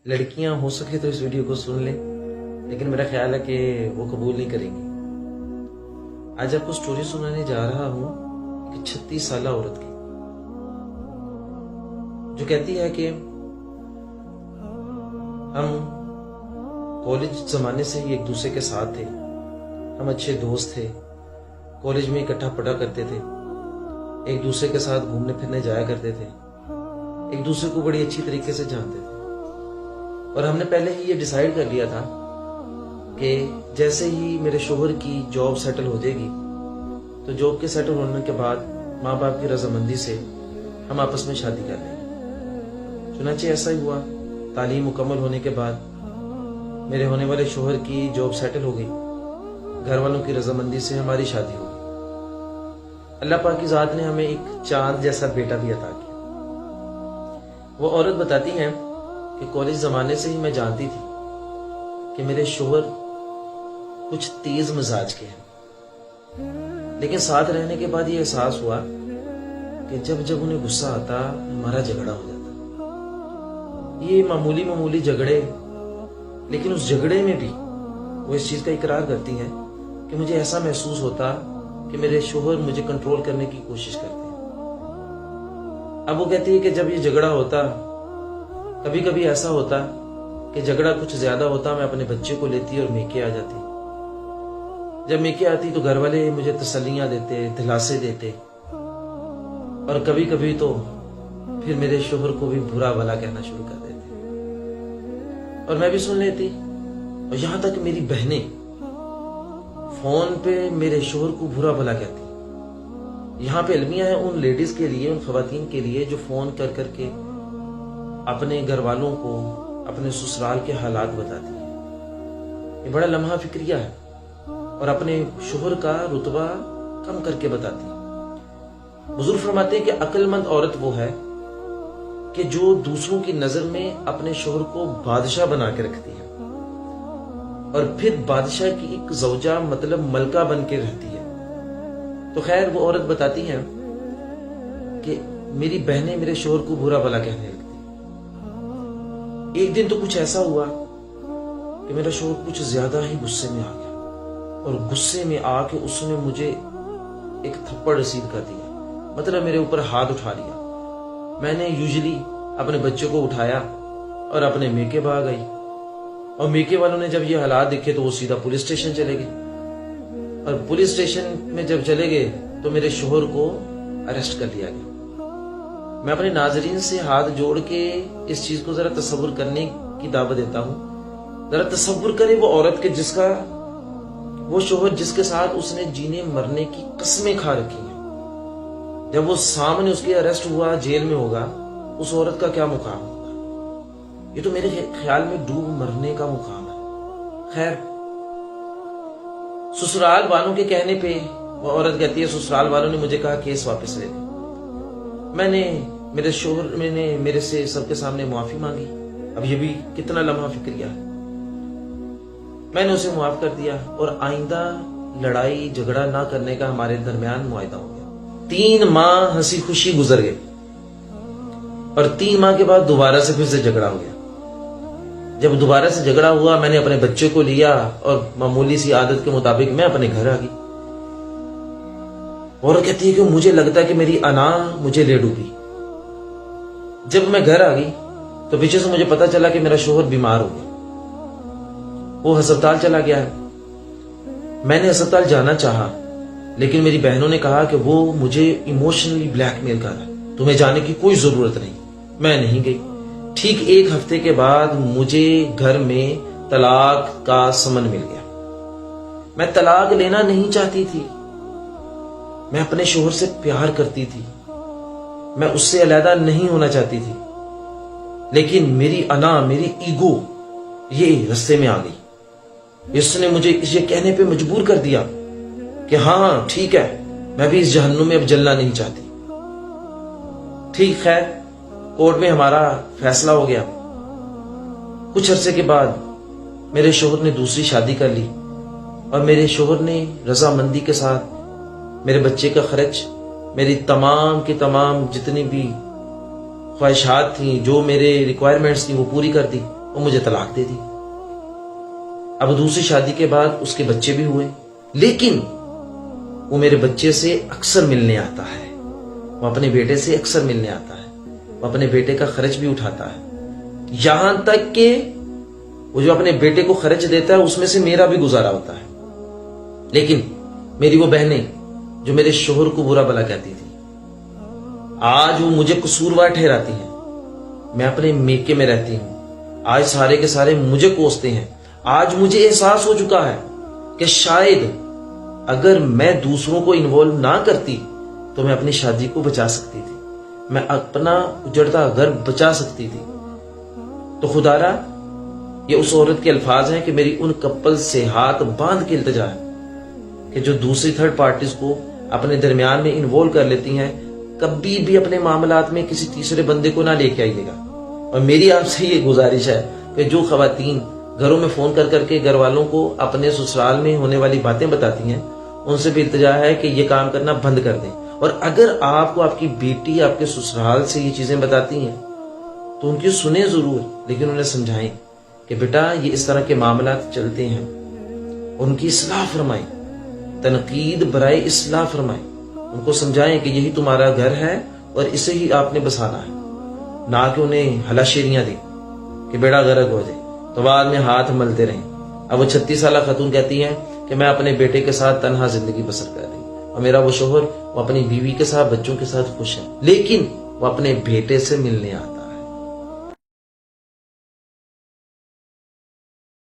لڑکیاں ہو سکے تو اس ویڈیو کو سن لیں، لیکن میرا خیال ہے کہ وہ قبول نہیں کریں گی۔ آج آپ کو سٹوری سنانے جا رہا ہوں ایک 36 سالہ عورت کی، جو کہتی ہے کہ ہم کالج زمانے سے ہی ایک دوسرے کے ساتھ تھے، ہم اچھے دوست تھے، کالج میں اکٹھا پڑھا کرتے تھے، ایک دوسرے کے ساتھ گھومنے پھرنے جایا کرتے تھے، ایک دوسرے کو بڑی اچھی طریقے سے جانتے تھے، اور ہم نے پہلے ہی یہ ڈیسائیڈ کر لیا تھا کہ جیسے ہی میرے شوہر کی جاب سیٹل ہو جائے گی تو جاب کے سیٹل ہونے کے بعد ماں باپ کی رضامندی سے ہم آپس میں شادی کر لیں گے۔ چنانچہ ایسا ہی ہوا۔ تعلیم مکمل ہونے کے بعد میرے ہونے والے شوہر کی جاب سیٹل ہو گئی، گھر والوں کی رضامندی سے ہماری شادی ہو گئی۔ اللہ پاک کی ذات نے ہمیں ایک چاند جیسا بیٹا بھی عطا کیا۔ وہ عورت بتاتی ہیں کہ کالج زمانے سے ہی میں جانتی تھی کہ میرے شوہر کچھ تیز مزاج کے ہیں، لیکن ساتھ رہنے کے بعد یہ احساس ہوا کہ جب انہیں غصہ آتا ہمارا جھگڑا ہو جاتا۔ یہ معمولی جھگڑے، لیکن اس جھگڑے میں بھی وہ اس چیز کا اقرار کرتی ہیں کہ مجھے ایسا محسوس ہوتا کہ میرے شوہر مجھے کنٹرول کرنے کی کوشش کرتے ہیں۔ اب وہ کہتی ہے کہ جب یہ جھگڑا ہوتا، کبھی کبھی ایسا ہوتا کہ جھگڑا کچھ زیادہ ہوتا، میں اپنے بچے کو لیتی اور میکے آ جاتی۔ جب میکے آتی تو گھر والے مجھے تسلیاں دیتے، دلاسے دیتے، اور کبھی کبھی تو پھر میرے شوہر کو بھی برا بھلا کہنا شروع کر دیتے، اور میں بھی سن لیتی۔ اور یہاں تک میری بہنیں فون پہ میرے شوہر کو برا بھلا کہتی۔ یہاں پہ المیہ ہے ان لیڈیز کے لیے، ان خواتین کے لیے جو فون کر کے اپنے گھر والوں کو اپنے سسرال کے حالات بتاتی ہیں۔ یہ بڑا لمحہ فکریہ ہے، اور اپنے شوہر کا رتبہ کم کر کے بتاتی ہیں۔ بزرگ فرماتے ہیں کہ عقل مند عورت وہ ہے کہ جو دوسروں کی نظر میں اپنے شوہر کو بادشاہ بنا کے رکھتی ہے، اور پھر بادشاہ کی ایک زوجہ مطلب ملکہ بن کے رہتی ہے۔ تو خیر، وہ عورت بتاتی ہیں کہ میری بہنیں میرے شوہر کو برا بھلا کہنے لگتی۔ ایک دن تو کچھ ایسا ہوا کہ میرا شوہر کچھ زیادہ ہی غصے میں آ گیا، اور غصے میں آ کے اس نے مجھے ایک تھپڑ رسید کر دیا، مطلب میرے اوپر ہاتھ اٹھا لیا۔ میں نے یوزلی اپنے بچے کو اٹھایا اور اپنے میکے بھاگ گئی، اور میکے والوں نے جب یہ حالات دیکھے تو وہ سیدھا پولیس اسٹیشن چلے گئے، اور پولیس اسٹیشن میں جب چلے گئے تو میرے شوہر کو اریسٹ کر لیا گیا۔ میں اپنے ناظرین سے ہاتھ جوڑ کے اس چیز کو ذرا تصور کرنے کی دعوت دیتا ہوں۔ ذرا تصور کرے وہ عورت کے وہ شوہر جس کے ساتھ اس نے جینے مرنے کی قسمیں کھا رکھی ہیں، جب وہ سامنے اس کے اریسٹ ہوا، جیل میں ہوگا، اس عورت کا کیا مقام ہوگا؟ یہ تو میرے خیال میں ڈوب مرنے کا مقام ہے۔ خیر، سسرال والوں کے کہنے پہ وہ عورت کہتی ہے سسرال والوں نے مجھے کہا کیس واپس لے لے۔ میرے شوہر نے میرے سے سب کے سامنے معافی مانگی۔ اب یہ بھی کتنا لمحہ فکریہ ہے۔ میں نے اسے معاف کر دیا، اور آئندہ لڑائی جھگڑا نہ کرنے کا ہمارے درمیان معاہدہ ہو گیا۔ 3 ماہ ہنسی خوشی گزر گئے، اور 3 ماہ کے بعد دوبارہ سے پھر سے جھگڑا ہو گیا۔ جب دوبارہ سے جھگڑا ہوا، میں نے اپنے بچے کو لیا اور معمولی سی عادت کے مطابق میں اپنے گھر آ گئی۔ اور کہتی ہے کہ مجھے لگتا ہے کہ میری انا مجھے لے ڈوبی۔ جب میں گھر آ گئی تو پیچھے سے مجھے پتا چلا کہ میرا شوہر بیمار ہو گیا، وہ ہسپتال چلا گیا ہے۔ میں نے ہسپتال جانا چاہا، لیکن میری بہنوں نے کہا کہ وہ مجھے ایموشنلی بلیک میل کر رہا ہے، تمہیں جانے کی کوئی ضرورت نہیں۔ میں نہیں گئی۔ ٹھیک 1 ہفتے کے بعد مجھے گھر میں طلاق کا سمن مل گیا۔ میں طلاق لینا نہیں چاہتی تھی، میں اپنے شوہر سے پیار کرتی تھی، میں اس سے علیحدہ نہیں ہونا چاہتی تھی، لیکن میری انا، میری ایگو یہ رستے میں آ گئی۔ اس نے مجھے یہ کہنے پہ مجبور کر دیا کہ ہاں ٹھیک ہے، میں بھی اس جہنم میں اب جلنا نہیں چاہتی۔ ٹھیک، خیر، کورٹ میں ہمارا فیصلہ ہو گیا۔ کچھ عرصے کے بعد میرے شوہر نے دوسری شادی کر لی، اور میرے شوہر نے رضامندی کے ساتھ میرے بچے کا خرچ، میری تمام کی تمام جتنی بھی خواہشات تھیں، جو میرے ریکوائرمنٹس تھیں، وہ پوری کر دی۔ اور مجھے طلاق دے دی۔ اب دوسری شادی کے بعد اس کے بچے بھی ہوئے، لیکن وہ میرے بچے سے اکثر ملنے آتا ہے، وہ اپنے بیٹے سے اکثر ملنے آتا ہے، وہ اپنے بیٹے کا خرچ بھی اٹھاتا ہے، یہاں تک کہ وہ جو اپنے بیٹے کو خرچ دیتا ہے اس میں سے میرا بھی گزارا ہوتا ہے۔ لیکن میری وہ بہنیں جو میرے شوہر کو برا بھلا کہتی تھی، آج وہ مجھے قصوروار ٹھہراتی ہیں۔ میں اپنے میکے میں رہتی ہوں، آج سارے کے سارے مجھے کوستے ہیں۔ آج مجھے احساس ہو چکا ہے کہ شاید اگر میں دوسروں کو انوالو نہ کرتی تو میں اپنی شادی کو بچا سکتی تھی، میں اپنا اجڑتا گھر بچا سکتی تھی۔ تو خدا را یہ اس عورت کے الفاظ ہیں کہ میری ان کپل سے ہاتھ باندھ کے التجا ہے کہ جو دوسری تھرڈ پارٹیز کو اپنے درمیان میں انوالو کر لیتی ہیں، کبھی بھی اپنے معاملات میں کسی تیسرے بندے کو نہ لے کے آئیے گا۔ اور میری آپ سے یہ گزارش ہے کہ جو خواتین گھروں میں فون کر کر کے گھر والوں کو اپنے سسرال میں ہونے والی باتیں بتاتی ہیں، ان سے بھی التجا ہے کہ یہ کام کرنا بند کر دیں۔ اور اگر آپ کو آپ کی بیٹی آپ کے سسرال سے یہ چیزیں بتاتی ہیں تو ان کی سنیں ضرور، لیکن انہیں سمجھائیں کہ بیٹا یہ اس طرح کے معاملات چلتے ہیں، ان کی اصلاح فرمائیں، تنقید برائے اصلاح فرمائیں، ان کو سمجھائیں کہ یہی تمہارا گھر ہے اور اسے ہی آپ نے بسانا ہے، نہ کہ انہیں ہلاشیریاں دیں کہ بیڑا غرق ہو جائے تو بعد میں ہاتھ ملتے رہیں۔ اب وہ 36 سالہ خاتون کہتی ہیں کہ میں اپنے بیٹے کے ساتھ تنہا زندگی بسر کر رہی ہوں، اور میرا وہ شوہر وہ اپنی بیوی کے ساتھ بچوں کے ساتھ خوش ہے، لیکن وہ اپنے بیٹے سے ملنے آتا